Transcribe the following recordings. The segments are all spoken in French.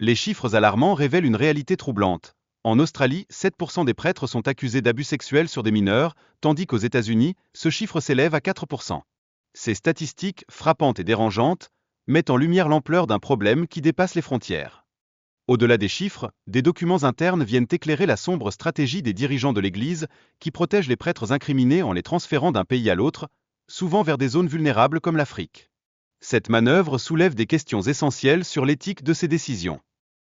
Les chiffres alarmants révèlent une réalité troublante. En Australie, 7% des prêtres sont accusés d'abus sexuels sur des mineurs, tandis qu'aux États-Unis, ce chiffre s'élève à 4%. Ces statistiques, frappantes et dérangeantes, mettent en lumière l'ampleur d'un problème qui dépasse les frontières. Au-delà des chiffres, des documents internes viennent éclairer la sombre stratégie des dirigeants de l'Église qui protègent les prêtres incriminés en les transférant d'un pays à l'autre, souvent vers des zones vulnérables comme l'Afrique. Cette manœuvre soulève des questions essentielles sur l'éthique de ces décisions.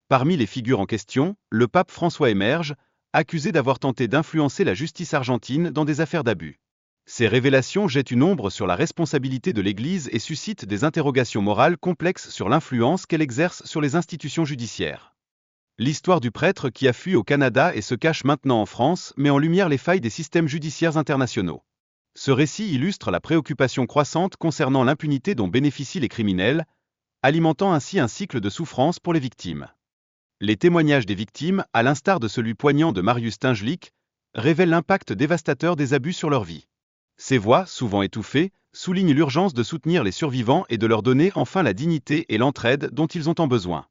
Parmi les figures en question, le pape François émerge, accusé d'avoir tenté d'influencer la justice argentine dans des affaires d'abus. Ces révélations jettent une ombre sur la responsabilité de l'Église et suscitent des interrogations morales complexes sur l'influence qu'elle exerce sur les institutions judiciaires. L'histoire du prêtre qui a fui au Canada et se cache maintenant en France met en lumière les failles des systèmes judiciaires internationaux. Ce récit illustre la préoccupation croissante concernant l'impunité dont bénéficient les criminels, alimentant ainsi un cycle de souffrance pour les victimes. Les témoignages des victimes, à l'instar de celui poignant de Marius Tingelik, révèlent l'impact dévastateur des abus sur leur vie. Ces voix, souvent étouffées, soulignent l'urgence de soutenir les survivants et de leur donner enfin la dignité et l'entraide dont ils ont tant besoin.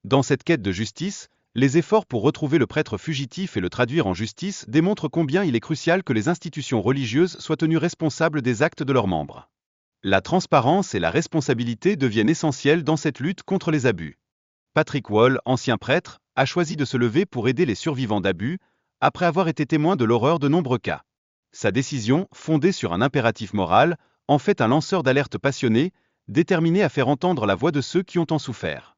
Dans cette quête de justice, les efforts pour retrouver le prêtre fugitif et le traduire en justice démontrent combien il est crucial que les institutions religieuses soient tenues responsables des actes de leurs membres. La transparence et la responsabilité deviennent essentielles dans cette lutte contre les abus. Patrick Wall, ancien prêtre, a choisi de se lever pour aider les survivants d'abus, après avoir été témoin de l'horreur de nombreux cas. Sa décision, fondée sur un impératif moral, en fait un lanceur d'alerte passionné, déterminé à faire entendre la voix de ceux qui ont tant souffert.